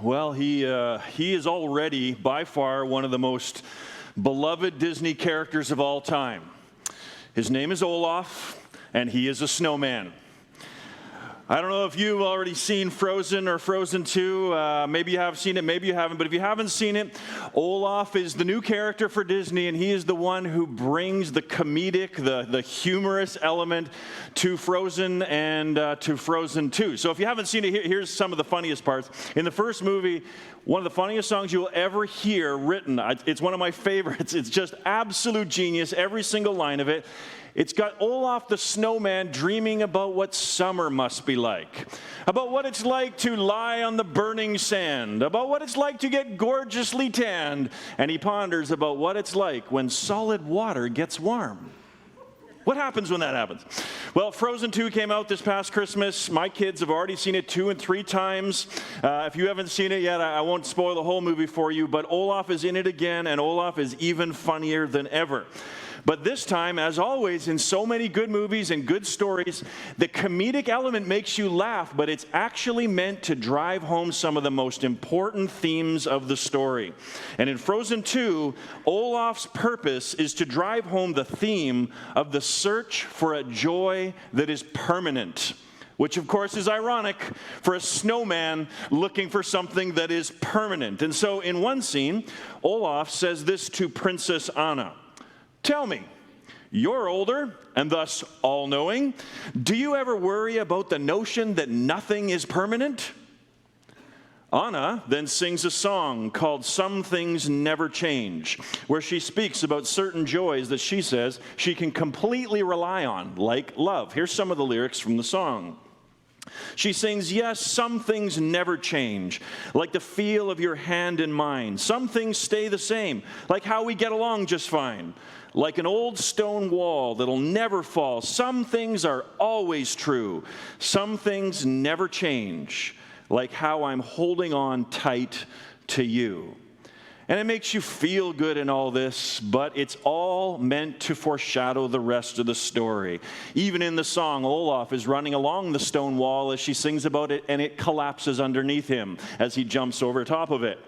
Well, he is already by far one of the most beloved Disney characters of all time. His name is Olaf, and he is a snowman. I don't know if you've already seen Frozen or Frozen 2. Maybe you have seen it, maybe you haven't. But if you haven't seen it, Olaf is the new character for Disney, and he is the one who brings the comedic, the humorous element to Frozen and to Frozen 2. So if you haven't seen it, here's some of the funniest parts. In the first movie, one of the funniest songs you'll ever hear written. It's one of my favorites. It's just absolute genius, every single line of it. It's got Olaf the snowman dreaming about what summer must be like, about what it's like to lie on the burning sand, about what it's like to get gorgeously tanned, and he ponders about what it's like when solid water gets warm. What happens when that happens? Well, Frozen 2 came out this past Christmas. My kids have already seen it 2 and 3 times. If you haven't seen it yet, I won't spoil the whole movie for you, but Olaf is in it again, and Olaf is even funnier than ever. But this time, as always, in so many good movies and good stories, the comedic element makes you laugh, but it's actually meant to drive home some of the most important themes of the story. And in Frozen 2, Olaf's purpose is to drive home the theme of the search for a joy that is permanent, which of course is ironic for a snowman looking for something that is permanent. And so in one scene, Olaf says this to Princess Anna. Tell me, you're older and thus all-knowing. Do you ever worry about the notion that nothing is permanent? Anna then sings a song called Some Things Never Change, where she speaks about certain joys that she says she can completely rely on, like love. Here's some of the lyrics from the song. She sings, yes, some things never change, like the feel of your hand in mine. Some things stay the same, like how we get along just fine. Like an old stone wall that'll never fall. Some things are always true. Some things never change, like how I'm holding on tight to you. And it makes you feel good in all this, but it's all meant to foreshadow the rest of the story. Even in the song, Olaf is running along the stone wall as she sings about it, and it collapses underneath him as he jumps over top of it.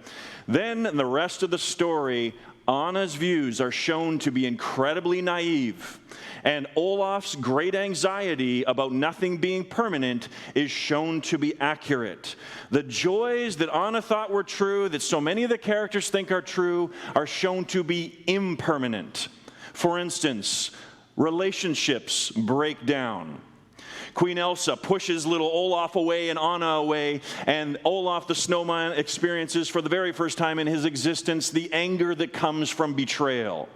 Then in the rest of the story, Anna's views are shown to be incredibly naive, and Olaf's great anxiety about nothing being permanent is shown to be accurate. The joys that Anna thought were true, that so many of the characters think are true, are shown to be impermanent. For instance, relationships break down. Queen Elsa pushes little Olaf away and Anna away, and Olaf the snowman experiences for the very first time in his existence the anger that comes from betrayal.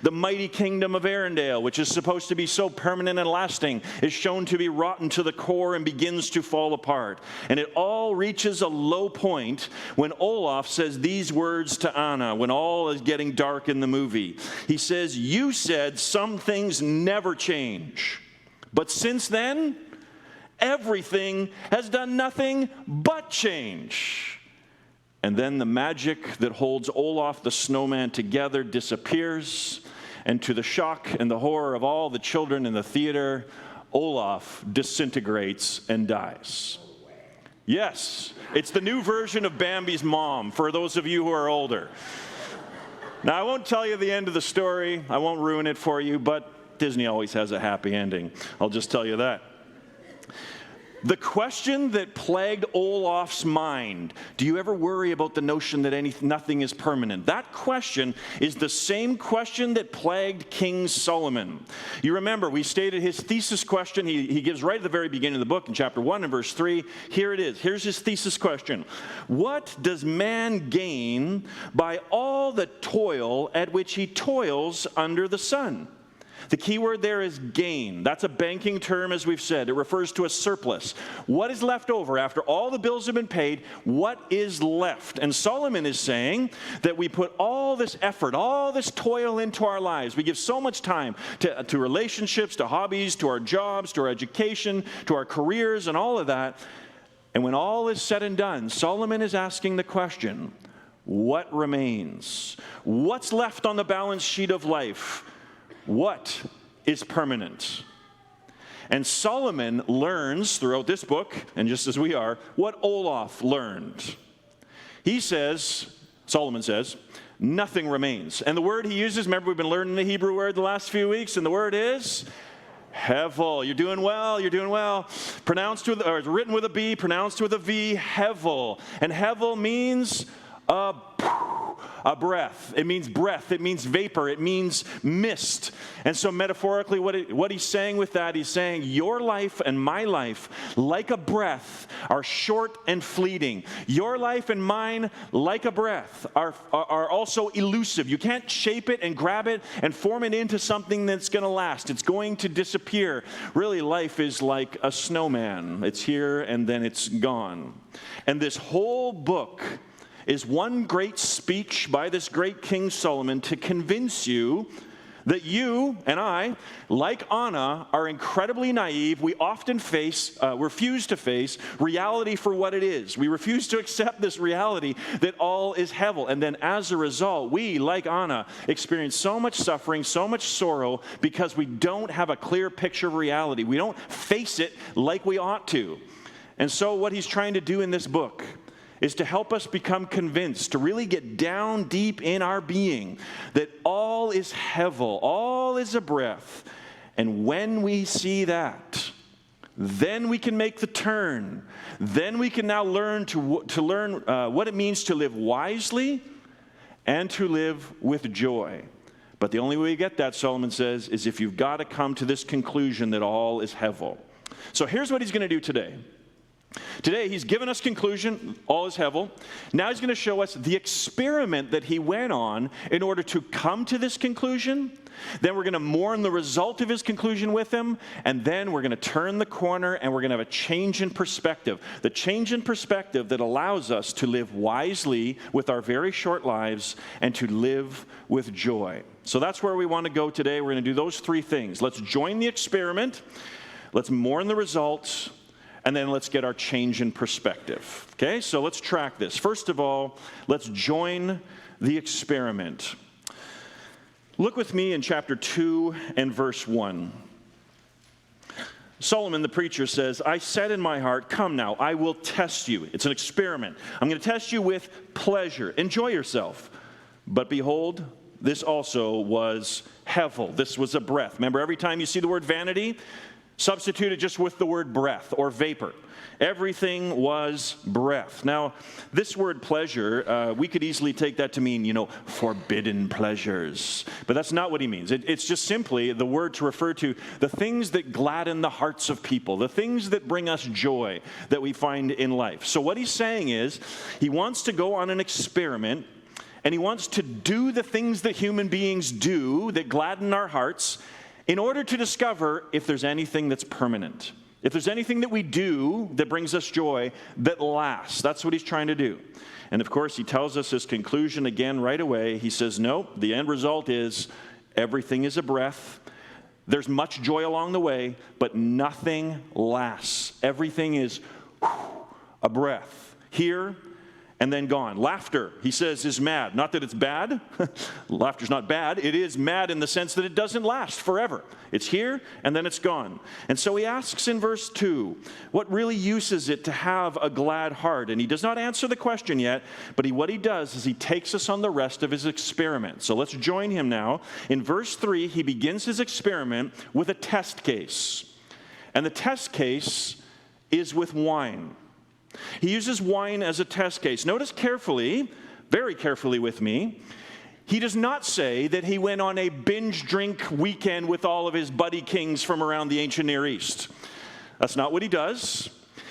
The mighty kingdom of Arendelle, which is supposed to be so permanent and lasting, is shown to be rotten to the core and begins to fall apart. And it all reaches a low point when Olaf says these words to Anna, when all is getting dark in the movie. He says, you said some things never change. But since then, everything has done nothing but change. And then the magic that holds Olaf the snowman together disappears, and to the shock and the horror of all the children in the theater, Olaf disintegrates and dies. Yes, it's the new version of Bambi's mom, for those of you who are older. Now, I won't tell you the end of the story. I won't ruin it for you, but Disney always has a happy ending. I'll just tell you that. The question that plagued Olaf's mind, do you ever worry about the notion that nothing is permanent? That question is the same question that plagued King Solomon. You remember, we stated his thesis question. He gives right at the very beginning of the book in chapter 1 and verse 3. Here it is. Here's his thesis question. What does man gain by all the toil at which he toils under the sun? The key word there is gain. That's a banking term, as we've said. It refers to a surplus. What is left over after all the bills have been paid? What is left? And Solomon is saying that we put all this effort, all this toil into our lives. We give so much time to relationships, to hobbies, to our jobs, to our education, to our careers, and all of that. And when all is said and done, Solomon is asking the question, what remains? What's left on the balance sheet of life? What is permanent? And Solomon learns throughout this book, and just as we are, what Olaf learned. He says, Solomon says, nothing remains. And the word he uses, remember we've been learning the Hebrew word the last few weeks, and the word is hevel. You're doing well, you're doing well. Pronounced with, or written with a B, pronounced with a V, hevel. And hevel means a breath. It means breath. It means vapor. It means mist. And so metaphorically, what he's saying with that, he's saying your life and my life, like a breath, are short and fleeting. Your life and mine, like a breath, are also elusive. You can't shape it and grab it and form it into something that's going to last. It's going to disappear. Really, life is like a snowman. It's here and then it's gone. And this whole book is one great speech by this great King Solomon to convince you that you and I, like Anna, are incredibly naive. We often refuse to face reality for what it is. We refuse to accept this reality that all is hevel. And then as a result, we, like Anna, experience so much suffering, so much sorrow, because we don't have a clear picture of reality. We don't face it like we ought to. And so what he's trying to do in this book is to help us become convinced, to really get down deep in our being, that all is hevel, all is a breath. And when we see that, then we can make the turn. Then we can now learn what it means to live wisely and to live with joy. But the only way you get that, Solomon says, is if you've got to come to this conclusion that all is hevel. So here's what he's going to do today. Today, he's given us conclusion, all is hevel. Now he's going to show us the experiment that he went on in order to come to this conclusion. Then we're going to mourn the result of his conclusion with him. And then we're going to turn the corner and we're going to have a change in perspective. The change in perspective that allows us to live wisely with our very short lives and to live with joy. So that's where we want to go today. We're going to do those three things. Let's join the experiment. Let's mourn the results. And then let's get our change in perspective. Okay, so let's track this. First of all, let's join the experiment. Look with me in chapter 2 and verse 1. Solomon, the preacher, says, I said in my heart, come now, I will test you. It's an experiment. I'm going to test you with pleasure. Enjoy yourself. But behold, this also was hevel. This was a breath. Remember, every time you see the word vanity, substitute it just with the word breath or vapor. Everything was breath. Now, this word pleasure, we could easily take that to mean, forbidden pleasures. But that's not what he means. It's just simply the word to refer to the things that gladden the hearts of people, the things that bring us joy that we find in life. So what he's saying is he wants to go on an experiment, and he wants to do the things that human beings do that gladden our hearts, in order to discover if there's anything that's permanent. If there's anything that we do that brings us joy that lasts. That's what he's trying to do. And of course, he tells us his conclusion again right away. He says, no, the end result is everything is a breath. There's much joy along the way, but nothing lasts. Everything is a breath. Here and then gone. Laughter, he says, is mad. Not that it's bad. Laughter's not bad. It is mad in the sense that it doesn't last forever. It's here and then it's gone. And so he asks in verse 2, what really use is it to have a glad heart? And he does not answer the question yet, but what he does is he takes us on the rest of his experiment. So let's join him now. In verse 3, he begins his experiment with a test case. And the test case is with wine. He uses wine as a test case. Notice carefully, very carefully with me, he does not say that he went on a binge drink weekend with all of his buddy kings from around the ancient Near East. That's not what he does.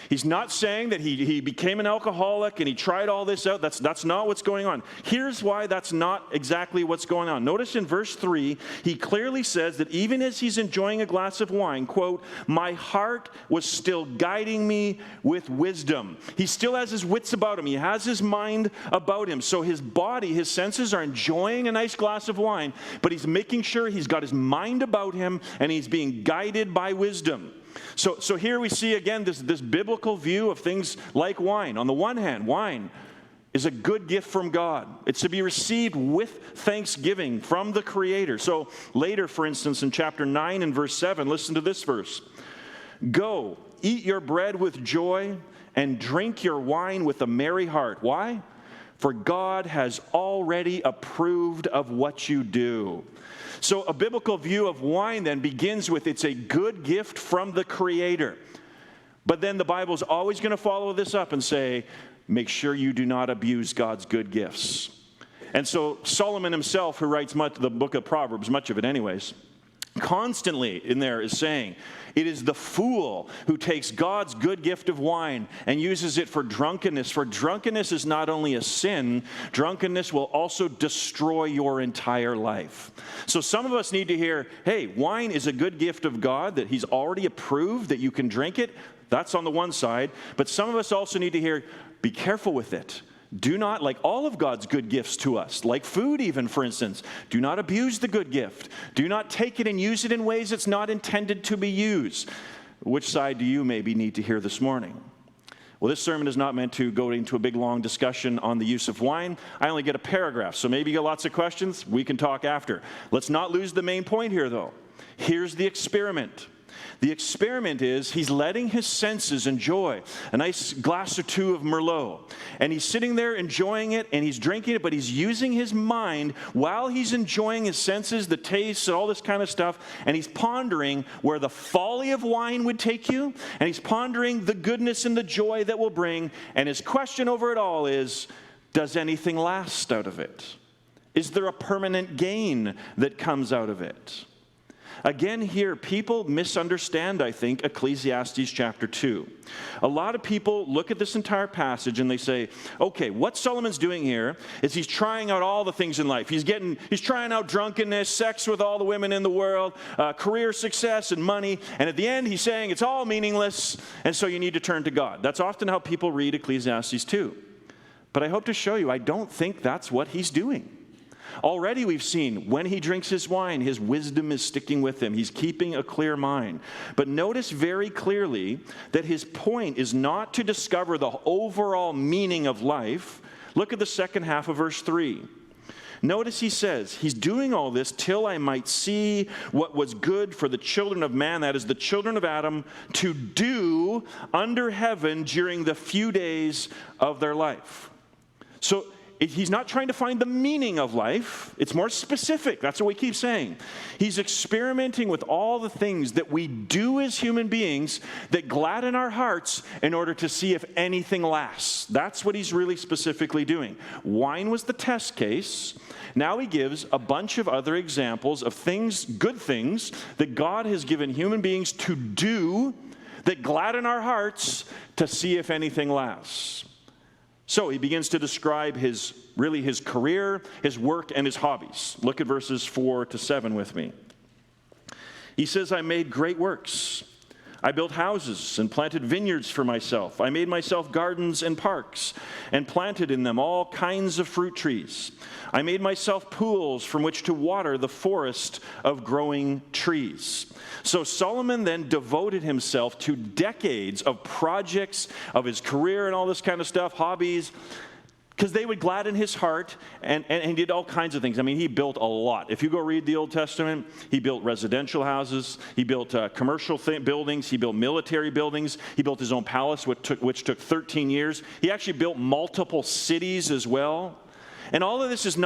He's not saying that he became an alcoholic and he tried all this out. That's not what's going on. Here's why that's not exactly what's going on. Notice in verse 3, he clearly says that even as he's enjoying a glass of wine, quote, my heart was still guiding me with wisdom. He still has his wits about him. He has his mind about him. So his body, his senses are enjoying a nice glass of wine, but he's making sure he's got his mind about him and he's being guided by wisdom. So here we see again this biblical view of things like wine. On the one hand, wine is a good gift from God. It's to be received with thanksgiving from the Creator. So later, for instance, in chapter 9 and verse 7, listen to this verse. Go, eat your bread with joy and drink your wine with a merry heart. Why? for God has already approved of what you do. So a biblical view of wine then begins with it's a good gift from the Creator. But then the Bible's always going to follow this up and say, make sure you do not abuse God's good gifts. And so Solomon himself, who writes the book of Proverbs, much of it anyways, constantly in there is saying, it is the fool who takes God's good gift of wine and uses it for drunkenness. For drunkenness is not only a sin, drunkenness will also destroy your entire life. So some of us need to hear, hey, wine is a good gift of God, that he's already approved, that you can drink it. That's on the one side. But some of us also need to hear, be careful with it. Do not, like all of God's good gifts to us, like food even, for instance, do not abuse the good gift. Do not take it and use it in ways it's not intended to be used. Which side do you maybe need to hear this morning? Well, this sermon is not meant to go into a big, long discussion on the use of wine. I only get a paragraph, so maybe you got lots of questions. We can talk after. Let's not lose the main point here, though. Here's the experiment. The experiment is he's letting his senses enjoy a nice glass or two of Merlot. And he's sitting there enjoying it, and he's drinking it, but he's using his mind while he's enjoying his senses, the taste, and all this kind of stuff. And he's pondering where the folly of wine would take you, and he's pondering the goodness and the joy that will bring. And his question over it all is, does anything last out of it? Is there a permanent gain that comes out of it? Again here, people misunderstand, I think, Ecclesiastes chapter 2. A lot of people look at this entire passage and they say, okay, what Solomon's doing here is he's trying out all the things in life. He's trying out drunkenness, sex with all the women in the world, career success and money. And at the end, he's saying it's all meaningless, and so you need to turn to God. That's often how people read Ecclesiastes 2. But I hope to show you, I don't think that's what he's doing. Already we've seen when he drinks his wine, his wisdom is sticking with him. He's keeping a clear mind. But notice very clearly that his point is not to discover the overall meaning of life. Look at the second half of verse 3. Notice he says, he's doing all this till I might see what was good for the children of man, that is the children of Adam, to do under heaven during the few days of their life. So he's not trying to find the meaning of life. It's more specific. That's what we keep saying. He's experimenting with all the things that we do as human beings that gladden our hearts in order to see if anything lasts. That's what he's really specifically doing. Wine was the test case. Now he gives a bunch of other examples of things, good things, that God has given human beings to do that gladden our hearts to see if anything lasts. So he begins to describe his career, his work, and his hobbies. Look at verses 4 to 7 with me. He says, I made great works. I built houses and planted vineyards for myself. I made myself gardens and parks and planted in them all kinds of fruit trees. I made myself pools from which to water the forest of growing trees. So Solomon then devoted himself to decades of projects of his career and all this kind of stuff, hobbies, because they would gladden his heart, and he did all kinds of things. I mean, he built a lot. If you go read the Old Testament, he built residential houses, he built commercial buildings, he built military buildings, he built his own palace, which took 13 years. He actually built multiple cities as well. And all of this is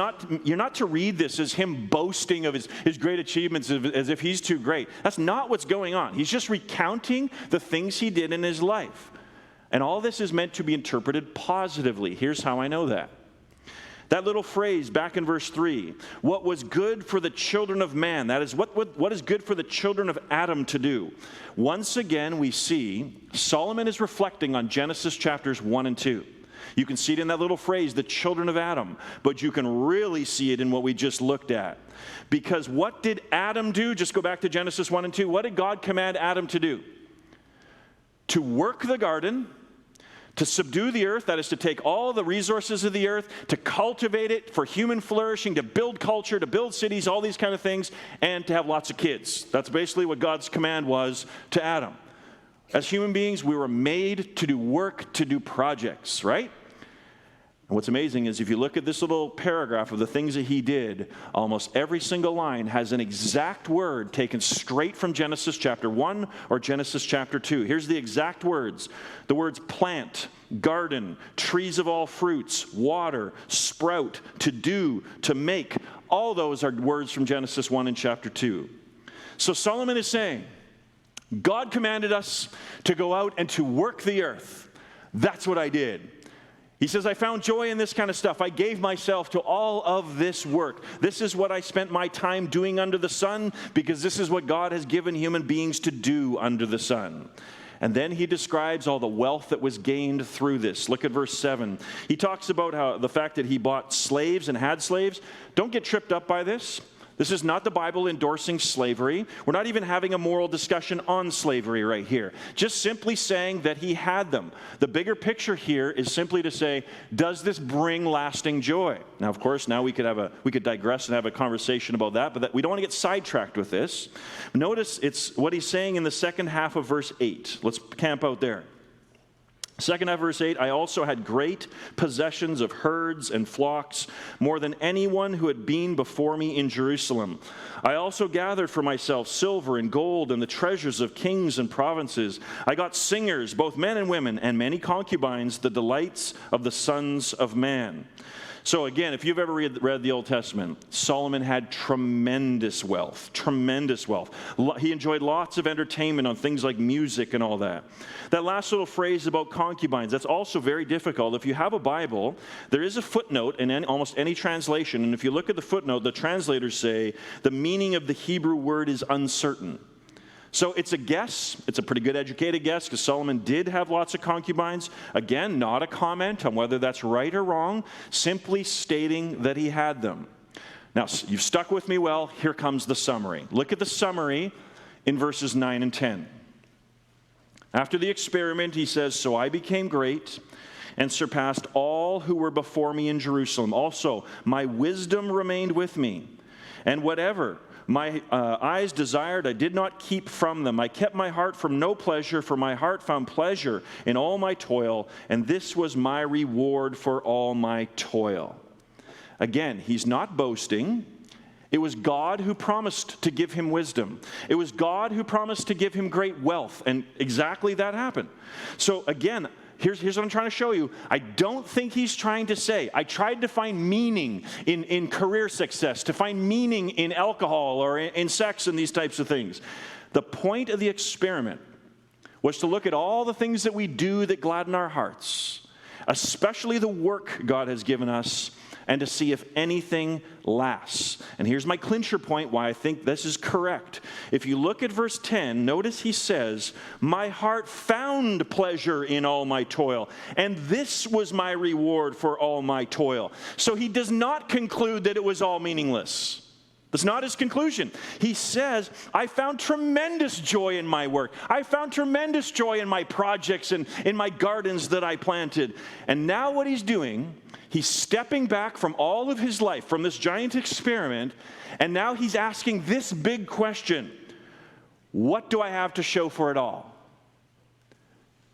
you're not to read this as him boasting of his great achievements as if he's too great. That's not what's going on. He's just recounting the things he did in his life. And all this is meant to be interpreted positively. Here's how I know that. That little phrase back in verse 3, what was good for the children of man, that is what is good for the children of Adam to do. Once again, we see Solomon is reflecting on Genesis chapters 1 and 2. You can see it in that little phrase, the children of Adam, but you can really see it in what we just looked at. Because what did Adam do? Just go back to Genesis 1 and 2. What did God command Adam to do? To work the garden, to subdue the earth, that is to take all the resources of the earth, to cultivate it for human flourishing, to build culture, to build cities, all these kind of things, and to have lots of kids. That's basically what God's command was to Adam. As human beings, we were made to do work, to do projects, right? And what's amazing is if you look at this little paragraph of the things that he did, almost every single line has an exact word taken straight from Genesis chapter 1 or Genesis chapter 2. Here's the exact words. The words plant garden, trees of all fruits, water, sprout, to do, to make. All those are words from Genesis 1 and chapter 2. So Solomon is saying, God commanded us to go out and to work the earth. That's what I did. He says, I found joy in this kind of stuff. I gave myself to all of this work. This is what I spent my time doing under the sun, because this is what God has given human beings to do under the sun. And then he describes all the wealth that was gained through this. Look at verse 7. He talks about how the fact that he bought slaves and had slaves. Don't get tripped up by this. This is not the Bible endorsing slavery. We're not even having a moral discussion on slavery right here. Just simply saying that he had them. The bigger picture here is simply to say, does this bring lasting joy? Now, of course, now we could digress and have a conversation about that, but we don't want to get sidetracked with this. Notice it's what he's saying in the second half of verse 8. Let's camp out there. Second half of verse 8, I also had great possessions of herds and flocks, more than anyone who had been before me in Jerusalem. I also gathered for myself silver and gold and the treasures of kings and provinces. I got singers, both men and women, and many concubines, the delights of the sons of man. So again, if you've ever read the Old Testament, Solomon had tremendous wealth, tremendous wealth. He enjoyed lots of entertainment on things like music and all that. That last little phrase about concubines, that's also very difficult. If you have a Bible, there is a footnote in almost any translation, and if you look at the footnote, the translators say the meaning of the Hebrew word is uncertain. So it's a guess. It's a pretty good educated guess, because Solomon did have lots of concubines. Again, not a comment on whether that's right or wrong, simply stating that he had them. Now, you've stuck with me well. Here comes the summary. Look at the summary in verses 9 and 10. After the experiment, he says, so I became great and surpassed all who were before me in Jerusalem. Also, my wisdom remained with me, and whatever my eyes desired, I did not keep from them. I kept my heart from no pleasure, for my heart found pleasure in all my toil, and this was my reward for all my toil. Again, he's not boasting. It was God who promised to give him wisdom. It was God who promised to give him great wealth, and exactly that happened. So again, Here's what I'm trying to show you. I don't think he's trying to say, I tried to find meaning in career success, to find meaning in alcohol or in sex and these types of things. The point of the experiment was to look at all the things that we do that gladden our hearts, especially the work God has given us, and to see if anything lasts. And here's my clincher point why I think this is correct. If you look at verse 10, notice he says, my heart found pleasure in all my toil, and this was my reward for all my toil. So he does not conclude that it was all meaningless. That's not his conclusion. He says, I found tremendous joy in my work. I found tremendous joy in my projects and in my gardens that I planted. And now what he's doing, he's stepping back from all of his life, from this giant experiment, and now he's asking this big question: what do I have to show for it all?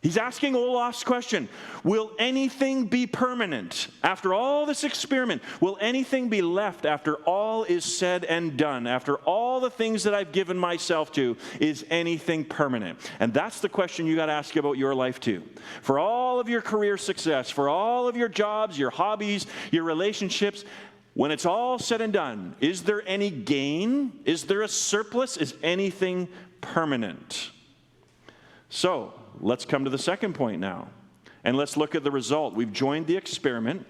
He's asking Olaf's question: will anything be permanent after all this experiment? Will anything be left after all is said and done? After all the things that I've given myself to, is anything permanent? And that's the question you got to ask about your life too. For all of your career success, for all of your jobs, your hobbies, your relationships, when it's all said and done, is there any gain? Is there a surplus? Is anything permanent? So, let's come to the second point now, and let's look at the result. We've joined the experiment.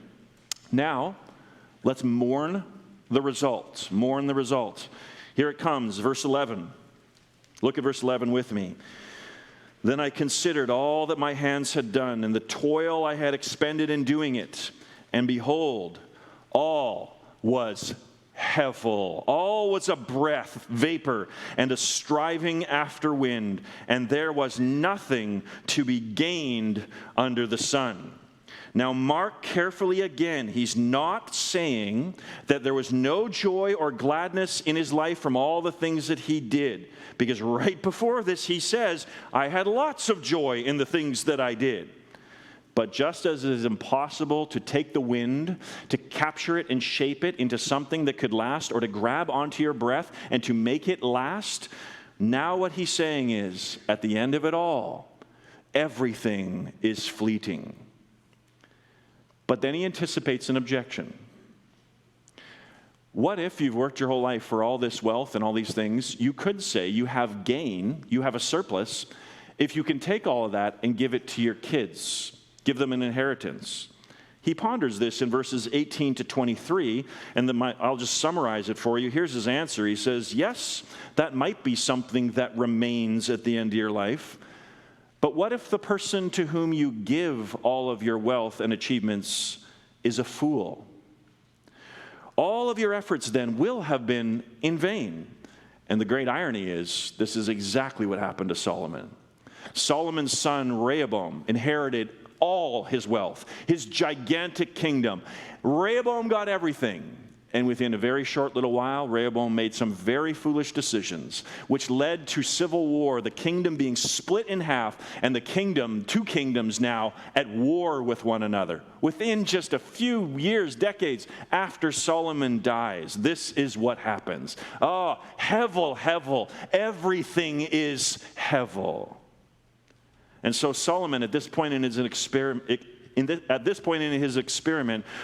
Now, let's mourn the results. Mourn the results. Here it comes, verse 11. Look at verse 11 with me. Then I considered all that my hands had done, and the toil I had expended in doing it. And behold, all was hevel. All was a breath, vapor, and a striving after wind, and there was nothing to be gained under the sun. Now mark carefully again, he's not saying that there was no joy or gladness in his life from all the things that he did, because right before this he says, I had lots of joy in the things that I did. But just as it is impossible to take the wind, to capture it and shape it into something that could last, or to grab onto your breath and to make it last, now what he's saying is, at the end of it all, everything is fleeting. But then he anticipates an objection. What if you've worked your whole life for all this wealth and all these things? You could say you have gain, you have a surplus, if you can take all of that and give it to your kids, give them an inheritance. He ponders this in verses 18 to 23, and I'll just summarize it for you. Here's his answer. He says, yes, that might be something that remains at the end of your life, but what if the person to whom you give all of your wealth and achievements is a fool? All of your efforts then will have been in vain. And the great irony is, this is exactly what happened to Solomon. Solomon's son Rehoboam inherited all his wealth, his gigantic kingdom. Rehoboam got everything. And within a very short little while, Rehoboam made some very foolish decisions, which led to civil war, the kingdom being split in half, and two kingdoms now at war with one another. Within just a few years, decades after Solomon dies, this is what happens. Oh, hevel, hevel, everything is hevel. And so Solomon, at this point in his experiment,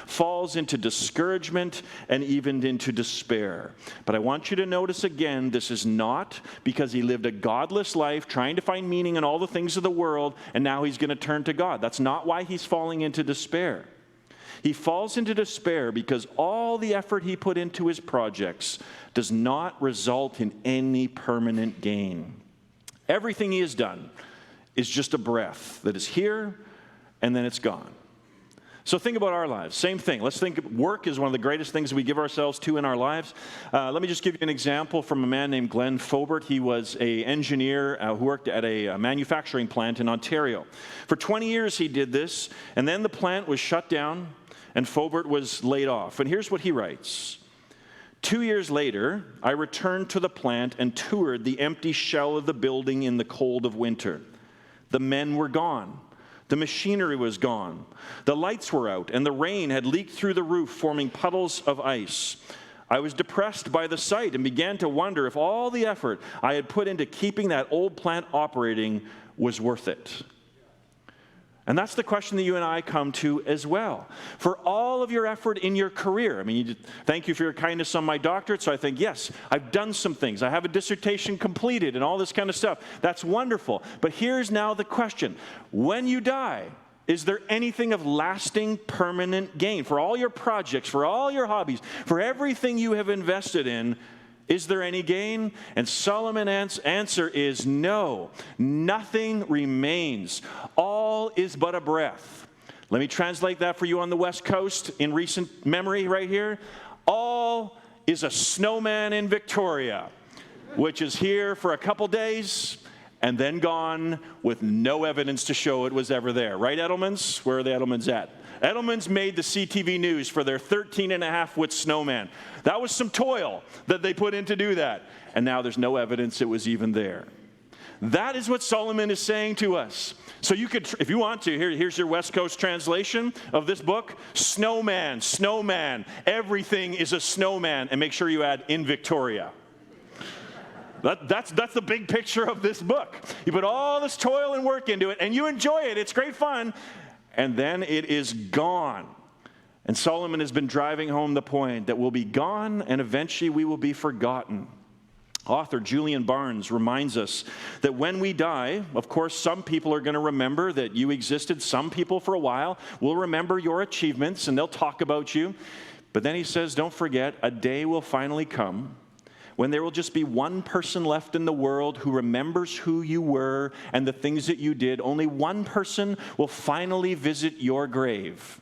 falls into discouragement and even into despair. But I want you to notice again, this is not because he lived a godless life, trying to find meaning in all the things of the world, and now he's going to turn to God. That's not why he's falling into despair. He falls into despair because all the effort he put into his projects does not result in any permanent gain. Everything he has done is just a breath that is here and then it's gone. So think about our lives. Same thing. Let's think work is one of the greatest things we give ourselves to in our lives. Let me just give you an example from a man named Glenn Faubert. He was an engineer who worked at a manufacturing plant in Ontario. For 20 years he did this, and then the plant was shut down and Faubert was laid off. And here's what he writes. 2 years later, I returned to the plant and toured the empty shell of the building in the cold of winter. The men were gone. The machinery was gone. The lights were out, and the rain had leaked through the roof, forming puddles of ice. I was depressed by the sight and began to wonder if all the effort I had put into keeping that old plant operating was worth it. And that's the question that you and I come to as well. For all of your effort in your career, thank you for your kindness on my doctorate, so I think, yes, I've done some things. I have a dissertation completed and all this kind of stuff. That's wonderful. But here's now the question. When you die, is there anything of lasting, permanent gain? For all your projects, for all your hobbies, for everything you have invested in, is there any gain? And Solomon's answer is no. Nothing remains. All is but a breath. Let me translate that for you on the West Coast in recent memory right here. All is a snowman in Victoria, which is here for a couple days and then gone with no evidence to show it was ever there. Right, Edelmans? Where are the Edelmans at? Edelman's made the CTV News for their 13-and-a-half-foot snowman. That was some toil that they put in to do that. And now there's no evidence it was even there. That is what Solomon is saying to us. So you could, if you want to, here's your West Coast translation of this book. Snowman, snowman, everything is a snowman. And make sure you add in Victoria. That's the big picture of this book. You put all this toil and work into it, and you enjoy it. It's great fun. And then it is gone. And Solomon has been driving home the point that we'll be gone and eventually we will be forgotten. Author Julian Barnes reminds us that when we die, of course, some people are going to remember that you existed. Some people for a while will remember your achievements and they'll talk about you. But then he says, don't forget, a day will finally come when there will just be one person left in the world who remembers who you were and the things that you did. Only one person will finally visit your grave.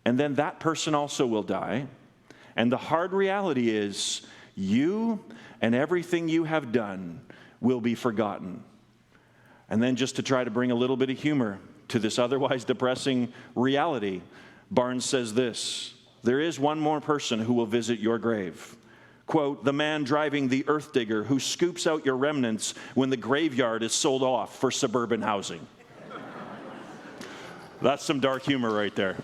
And then that person also will die. And the hard reality is you and everything you have done will be forgotten. And then just to try to bring a little bit of humor to this otherwise depressing reality, Barnes says this, there is one more person who will visit your grave. Quote, the man driving the earth digger who scoops out your remnants when the graveyard is sold off for suburban housing. That's some dark humor right there.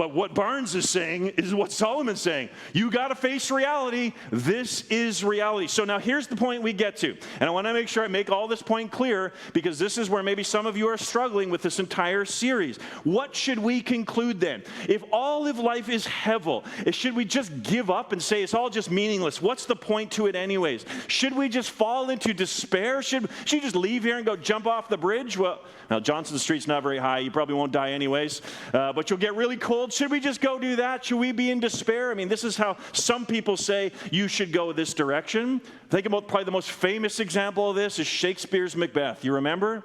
But what Barnes is saying is what Solomon's saying. You got to face reality. This is reality. So now here's the point we get to. And I want to make sure I make all this point clear, because this is where maybe some of you are struggling with this entire series. What should we conclude then? If all of life is hevel, should we just give up and say it's all just meaningless? What's the point to it anyways? Should we just fall into despair? Should you just leave here and go jump off the bridge? Well, now Johnson Street's not very high. You probably won't die anyways, but you'll get really cold. Should we just go do that? Should we be in despair? I mean, this is how some people say you should go this direction. Think about probably the most famous example of this is Shakespeare's Macbeth. You remember?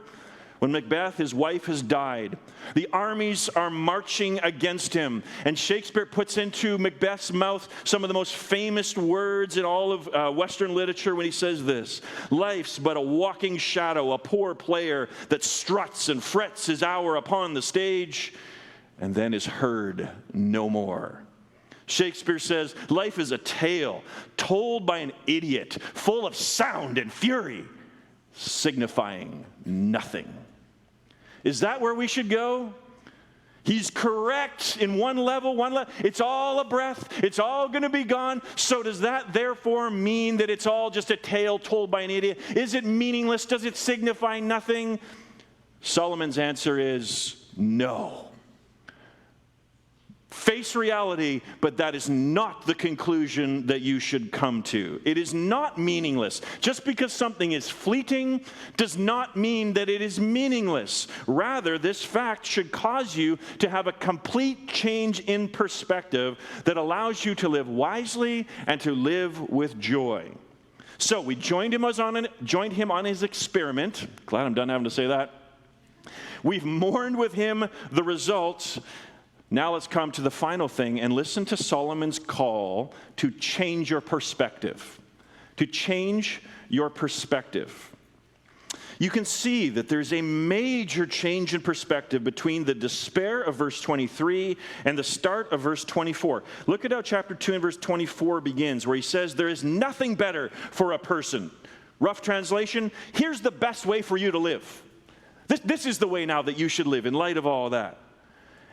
When Macbeth, his wife, has died, the armies are marching against him, and Shakespeare puts into Macbeth's mouth some of the most famous words in all of Western literature when he says this: "Life's but a walking shadow, a poor player that struts and frets his hour upon the stage, and then is heard no more." Shakespeare says, life is a tale told by an idiot, full of sound and fury, signifying nothing. Is that where we should go? He's correct in one level. It's all a breath. It's all going to be gone. So does that therefore mean that it's all just a tale told by an idiot? Is it meaningless? Does it signify nothing? Solomon's answer is no. Face reality, but that is not the conclusion that you should come to. It is not meaningless. Just because something is fleeting does not mean that it is meaningless. Rather, this fact should cause you to have a complete change in perspective that allows you to live wisely and to live with joy. So we joined him on his experiment. Glad I'm done having to say that. We've mourned with him the results. Now let's come to the final thing and listen to Solomon's call to change your perspective. To change your perspective. You can see that there's a major change in perspective between the despair of verse 23 and the start of verse 24. Look at how chapter 2 and verse 24 begins, where he says, there is nothing better for a person. Rough translation, here's the best way for you to live. This is the way now that you should live in light of all that.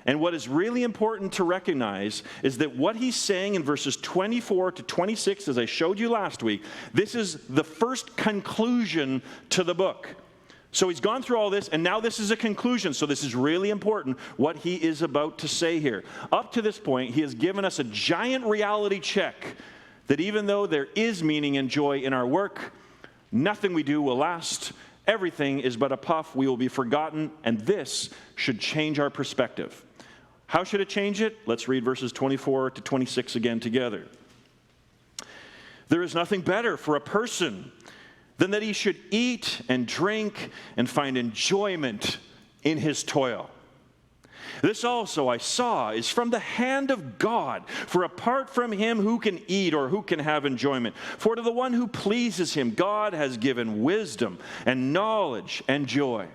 And what is really important to recognize is that what he's saying in verses 24 to 26, as I showed you last week, this is the first conclusion to the book. So he's gone through all this, and now this is a conclusion. So this is really important, what he is about to say here. Up to this point, he has given us a giant reality check that even though there is meaning and joy in our work, nothing we do will last. Everything is but a puff. We will be forgotten, and this should change our perspective. How should it change it? Let's read verses 24 to 26 again together. There is nothing better for a person than that he should eat and drink and find enjoyment in his toil. This also I saw is from the hand of God, for apart from him who can eat or who can have enjoyment? For to the one who pleases him, God has given wisdom and knowledge and joy.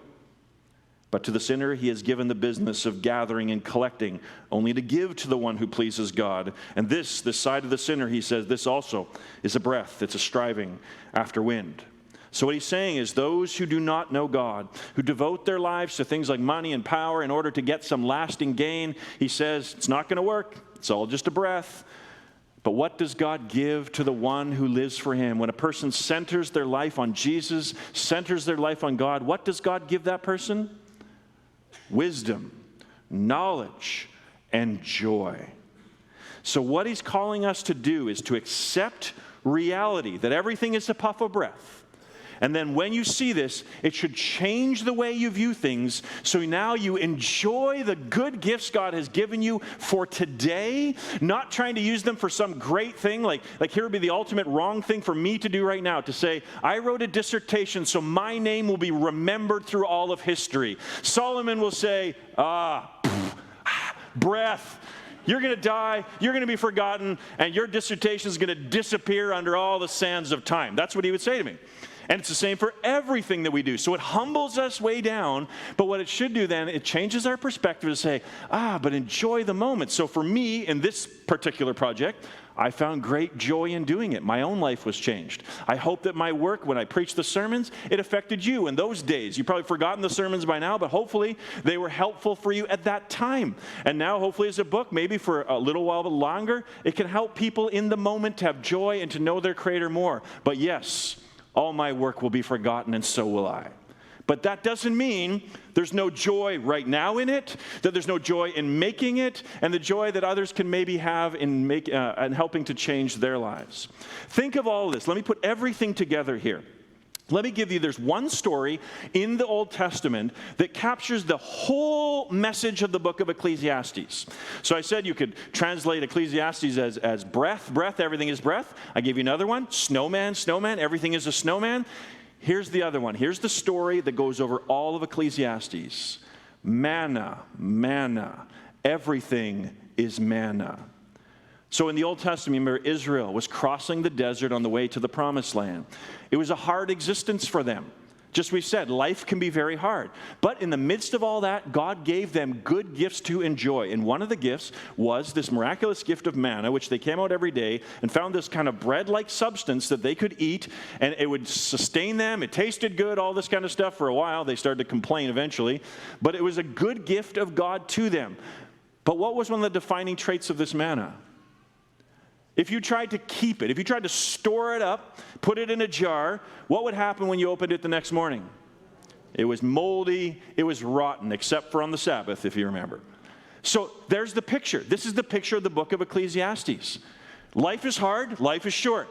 But to the sinner he has given the business of gathering and collecting, only to give to the one who pleases God. And this side of the sinner, he says, this also is a breath. It's a striving after wind. So what he's saying is those who do not know God, who devote their lives to things like money and power in order to get some lasting gain, he says, it's not going to work. It's all just a breath. But what does God give to the one who lives for him? When a person centers their life on Jesus, centers their life on God, what does God give that person? Wisdom, knowledge, and joy. So what he's calling us to do is to accept reality, that everything is a puff of breath. And then when you see this, it should change the way you view things, so now you enjoy the good gifts God has given you for today, not trying to use them for some great thing, like here would be the ultimate wrong thing for me to do right now, to say, I wrote a dissertation so my name will be remembered through all of history. Solomon will say, breath. You're going to die, you're going to be forgotten, and your dissertation is going to disappear under all the sands of time. That's what he would say to me. And it's the same for everything that we do. So it humbles us way down, but what it should do then, it changes our perspective to say, but enjoy the moment. So for me, in this particular project, I found great joy in doing it. My own life was changed. I hope that my work, when I preached the sermons, it affected you in those days. You've probably forgotten the sermons by now, but hopefully they were helpful for you at that time. And now, hopefully, as a book, maybe for a little while longer, it can help people in the moment to have joy and to know their Creator more. But yes, all my work will be forgotten, and so will I. But that doesn't mean there's no joy right now in it, that there's no joy in making it, and the joy that others can maybe have in helping to change their lives. Think of all this. Let me put everything together here. Let me give you, there's one story in the Old Testament that captures the whole message of the book of Ecclesiastes. So I said you could translate Ecclesiastes as breath, everything is breath. I gave you another one, snowman, everything is a snowman. Here's the other one. Here's the story that goes over all of Ecclesiastes. Manna, everything is manna. So in the Old Testament, remember, Israel was crossing the desert on the way to the Promised Land. It was a hard existence for them. Just we said, life can be very hard. But in the midst of all that, God gave them good gifts to enjoy. And one of the gifts was this miraculous gift of manna, which they came out every day and found this kind of bread-like substance that they could eat, and it would sustain them. It tasted good, all this kind of stuff for a while. They started to complain eventually. But it was a good gift of God to them. But what was one of the defining traits of this manna? If you tried to keep it, if you tried to store it up, put it in a jar, what would happen when you opened it the next morning? It was moldy, it was rotten, except for on the Sabbath, if you remember. So there's the picture. This is the picture of the book of Ecclesiastes. Life is hard, life is short.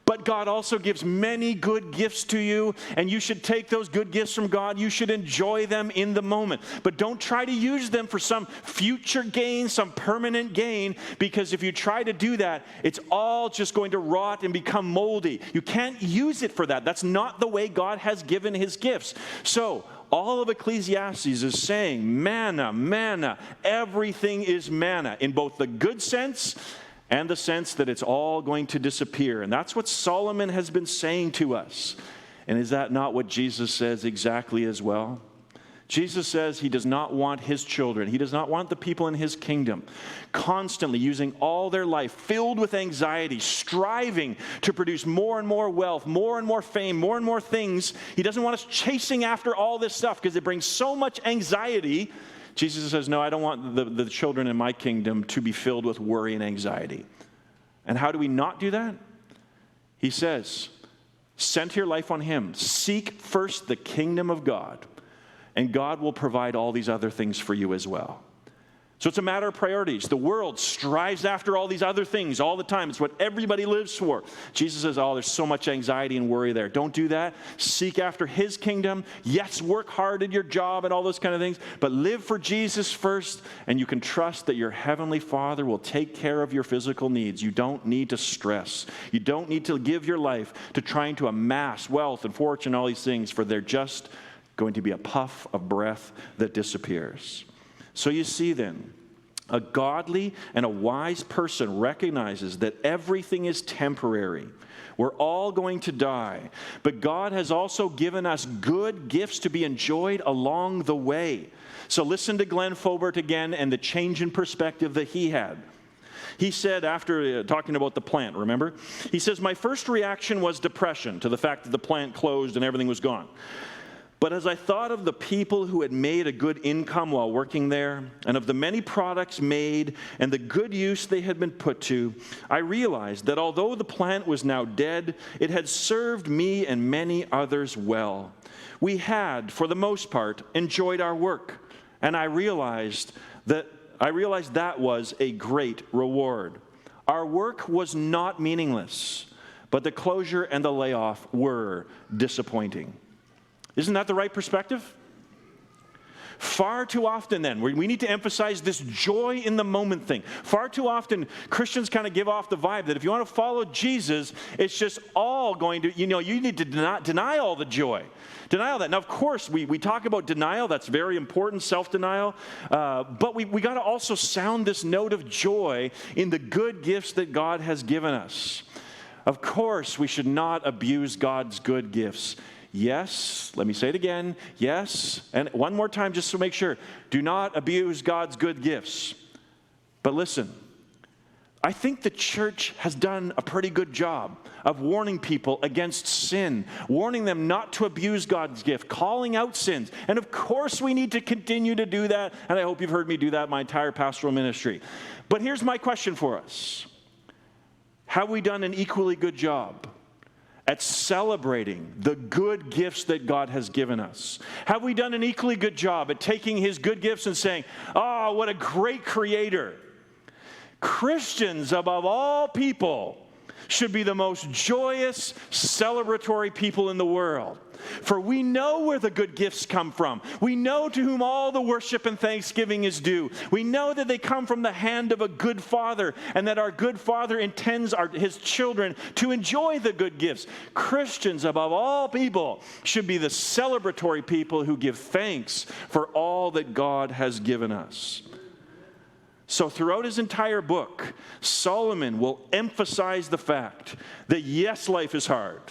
But God also gives many good gifts to you, and you should take those good gifts from God. You should enjoy them in the moment. But don't try to use them for some future gain, some permanent gain, because if you try to do that, it's all just going to rot and become moldy. You can't use it for that. That's not the way God has given his gifts. So all of Ecclesiastes is saying, manna, everything is manna, in both the good sense and the sense that it's all going to disappear. And that's what Solomon has been saying to us. And is that not what Jesus says exactly as well? Jesus says he does not want his children, he does not want the people in his kingdom constantly using all their life filled with anxiety, striving to produce more and more wealth, more and more fame, more and more things. He doesn't want us chasing after all this stuff because it brings so much anxiety. Jesus says, no, I don't want the children in my kingdom to be filled with worry and anxiety. And how do we not do that? He says, center your life on him. Seek first the kingdom of God, and God will provide all these other things for you as well. So it's a matter of priorities. The world strives after all these other things all the time. It's what everybody lives for. Jesus says, oh, there's so much anxiety and worry there. Don't do that. Seek after his kingdom. Yes, work hard at your job and all those kind of things, but live for Jesus first, and you can trust that your heavenly Father will take care of your physical needs. You don't need to stress. You don't need to give your life to trying to amass wealth and fortune, all these things, for they're just going to be a puff of breath that disappears. So you see then, a godly and a wise person recognizes that everything is temporary. We're all going to die. But God has also given us good gifts to be enjoyed along the way. So listen to Glenn Fobert again and the change in perspective that he had. He said, after talking about the plant, remember? He says, my first reaction was depression to the fact that the plant closed and everything was gone. But as I thought of the people who had made a good income while working there, and of the many products made and the good use they had been put to, I realized that although the plant was now dead, it had served me and many others well. We had, for the most part, enjoyed our work, and I realized that was a great reward. Our work was not meaningless, but the closure and the layoff were disappointing. Isn't that the right perspective? Far too often then, we need to emphasize this joy in the moment thing. Far too often, Christians kind of give off the vibe that if you want to follow Jesus, it's just all going to, you need to deny all the joy. Deny all that. Now, of course, we talk about denial. That's very important, self-denial. But we got to also sound this note of joy in the good gifts that God has given us. Of course, we should not abuse God's good gifts. Yes, let me say it again, yes, and one more time just to make sure, do not abuse God's good gifts. But listen, I think the church has done a pretty good job of warning people against sin, warning them not to abuse God's gift, calling out sins. And of course we need to continue to do that, and I hope you've heard me do that my entire pastoral ministry. But here's my question for us. Have we done an equally good job at celebrating the good gifts that God has given us? Have we done an equally good job at taking his good gifts and saying, oh, what a great creator? Christians, above all people, should be the most joyous, celebratory people in the world. For we know where the good gifts come from. We know to whom all the worship and thanksgiving is due. We know that they come from the hand of a good Father, and that our good Father intends his children to enjoy the good gifts. Christians, above all people, should be the celebratory people who give thanks for all that God has given us. So throughout his entire book, Solomon will emphasize the fact that yes, life is hard,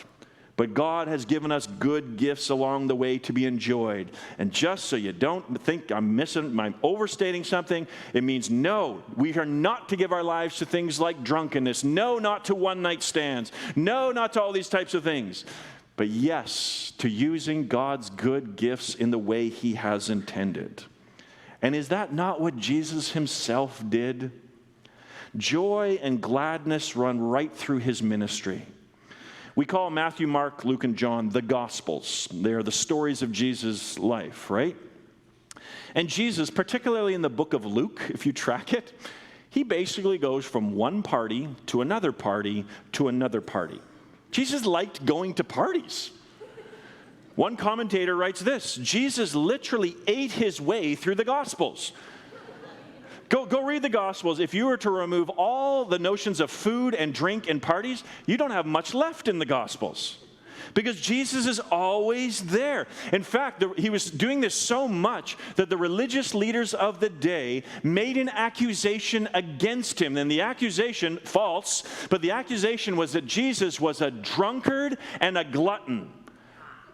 but God has given us good gifts along the way to be enjoyed. And just so you don't think I'm overstating something, it means no, we are not to give our lives to things like drunkenness. No, not to one-night stands. No, not to all these types of things. But yes, to using God's good gifts in the way he has intended. And is that not what Jesus himself did? Joy and gladness run right through his ministry. We call Matthew, Mark, Luke, and John the Gospels. They are the stories of Jesus' life, right? And Jesus, particularly in the book of Luke, if you track it, he basically goes from one party to another party to another party. Jesus liked going to parties. One commentator writes this: Jesus literally ate his way through the Gospels. Go read the Gospels. If you were to remove all the notions of food and drink and parties, you don't have much left in the Gospels. Because Jesus is always there. In fact, he was doing this so much that the religious leaders of the day made an accusation against him. And the accusation, false, but the accusation was that Jesus was a drunkard and a glutton.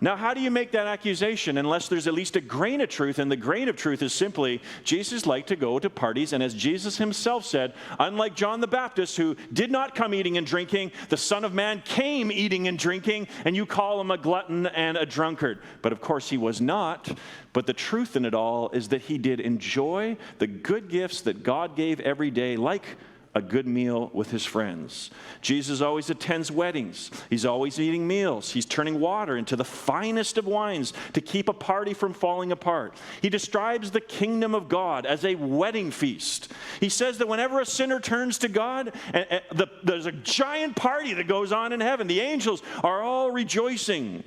Now, how do you make that accusation unless there's at least a grain of truth? And the grain of truth is simply, Jesus liked to go to parties, and as Jesus himself said, unlike John the Baptist, who did not come eating and drinking, the Son of Man came eating and drinking, and you call him a glutton and a drunkard. But of course he was not. But the truth in it all is that he did enjoy the good gifts that God gave every day, like a good meal with his friends. Jesus always attends weddings. He's always eating meals. He's turning water into the finest of wines to keep a party from falling apart. He describes the kingdom of God as a wedding feast. He says that whenever a sinner turns to God, there's a giant party that goes on in heaven. The angels are all rejoicing.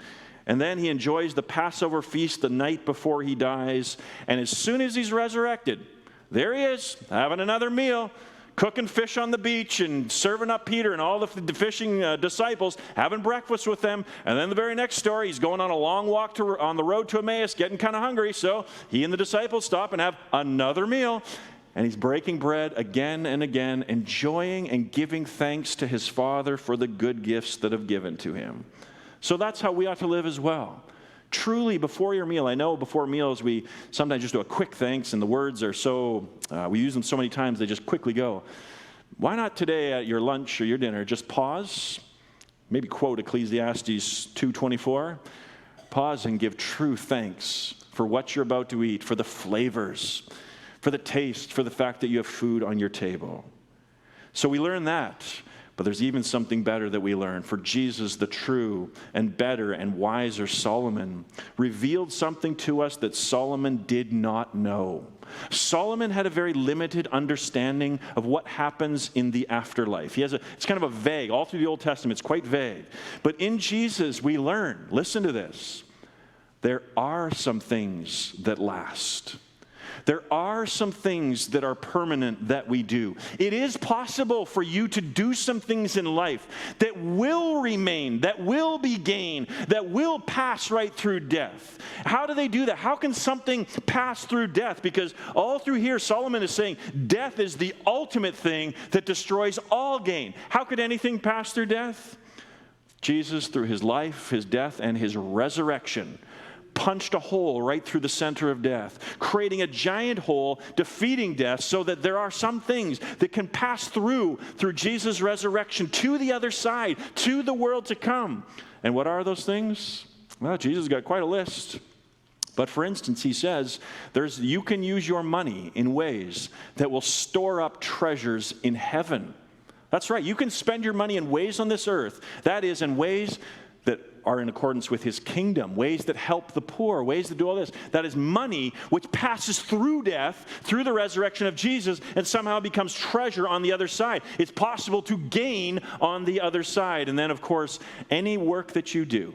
And then he enjoys the Passover feast the night before he dies. And as soon as he's resurrected, there he is, having another meal, cooking fish on the beach and serving up Peter and all the fishing disciples, having breakfast with them. And then the very next story, he's going on a long walk on the road to Emmaus, getting kind of hungry. So he and the disciples stop and have another meal. And he's breaking bread again and again, enjoying and giving thanks to his Father for the good gifts that have given to him. So that's how we ought to live as well. Truly, before your meal, I know before meals we sometimes just do a quick thanks, and the words are so, we use them so many times they just quickly go. Why not today at your lunch or your dinner, just pause, maybe quote Ecclesiastes 2:24, pause and give true thanks for what you're about to eat, for the flavors, for the taste, for the fact that you have food on your table. So we learn that. But there's even something better that we learn. For Jesus, the true and better and wiser Solomon, revealed something to us that Solomon did not know. Solomon had a very limited understanding of what happens in the afterlife. It's kind of a vague, all through the Old Testament, it's quite vague. But in Jesus, we learn, listen to this, there are some things that last. There are some things that are permanent that we do. It is possible for you to do some things in life that will remain, that will be gained, that will pass right through death. How do they do that? How can something pass through death? Because all through here, Solomon is saying death is the ultimate thing that destroys all gain. How could anything pass through death? Jesus, through his life, his death, and his resurrection, punched a hole right through the center of death, creating a giant hole, defeating death, so that there are some things that can pass through Jesus' resurrection to the other side, to the world to come. And what are those things? Well, Jesus got quite a list. But for instance, he says, you can use your money in ways that will store up treasures in heaven. That's right. You can spend your money in ways on this earth. That is, in ways that are in accordance with his kingdom, ways that help the poor, ways that do all this. That is money which passes through death, through the resurrection of Jesus, and somehow becomes treasure on the other side. It's possible to gain on the other side. And then, of course, any work that you do,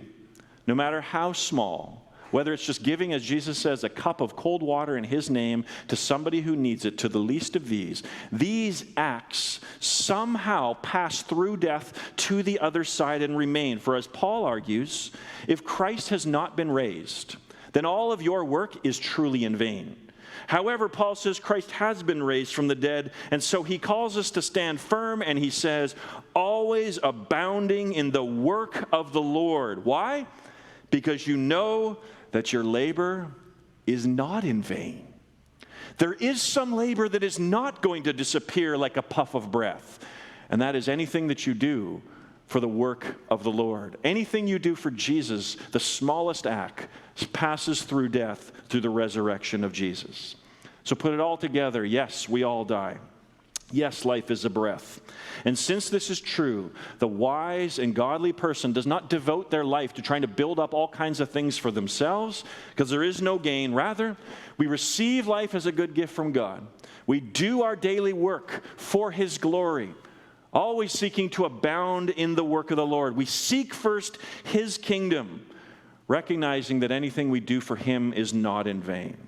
no matter how small, whether it's just giving, as Jesus says, a cup of cold water in his name to somebody who needs it, to the least of these acts somehow pass through death to the other side and remain. For as Paul argues, if Christ has not been raised, then all of your work is truly in vain. However, Paul says Christ has been raised from the dead, and so he calls us to stand firm, and he says, always abounding in the work of the Lord. Why? Because you know that your labor is not in vain. There is some labor that is not going to disappear like a puff of breath, and that is anything that you do for the work of the Lord. Anything you do for Jesus, the smallest act, passes through death through the resurrection of Jesus. So put it all together. Yes, we all die. Yes, life is a breath. And since this is true, the wise and godly person does not devote their life to trying to build up all kinds of things for themselves, because there is no gain. Rather, we receive life as a good gift from God. We do our daily work for his glory, always seeking to abound in the work of the Lord. We seek first his kingdom, recognizing that anything we do for him is not in vain.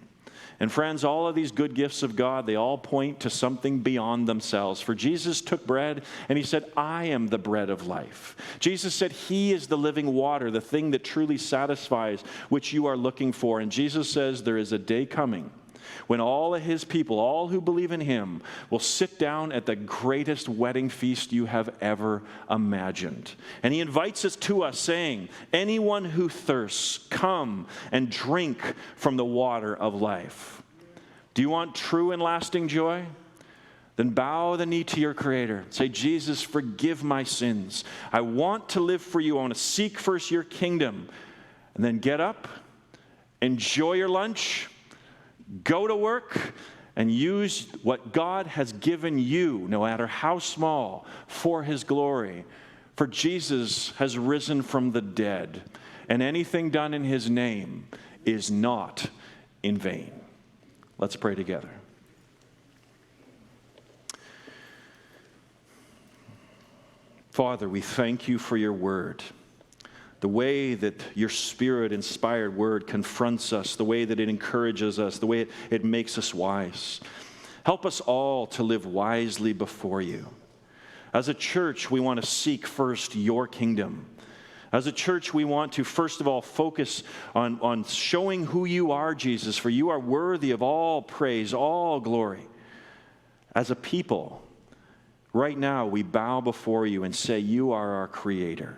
And friends, all of these good gifts of God, they all point to something beyond themselves. For Jesus took bread and he said, I am the bread of life. Jesus said he is the living water, the thing that truly satisfies, which you are looking for. And Jesus says there is a day coming when all of his people, all who believe in him, will sit down at the greatest wedding feast you have ever imagined. And he invites us to us, saying, anyone who thirsts, come and drink from the water of life. Do you want true and lasting joy? Then bow the knee to your Creator. Say, Jesus, forgive my sins. I want to live for you. I want to seek first your kingdom. And then get up, enjoy your lunch, go to work, and use what God has given you, no matter how small, for his glory. For Jesus has risen from the dead, and anything done in his name is not in vain. Let's pray together. Father, we thank you for your word. The way that your Spirit-inspired word confronts us, the way that it encourages us, the way it makes us wise. Help us all to live wisely before you. As a church, we want to seek first your kingdom. As a church, we want to, first of all, focus on showing who you are, Jesus, for you are worthy of all praise, all glory. As a people, right now, we bow before you and say, you are our Creator.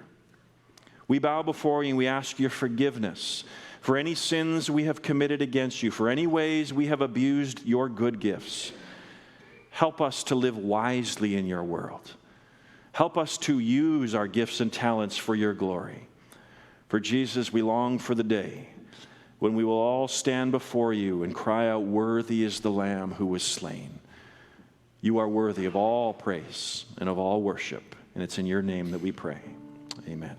We bow before you and we ask your forgiveness for any sins we have committed against you, for any ways we have abused your good gifts. Help us to live wisely in your world. Help us to use our gifts and talents for your glory. For Jesus, we long for the day when we will all stand before you and cry out, worthy is the Lamb who was slain. You are worthy of all praise and of all worship, and it's in your name that we pray. Amen.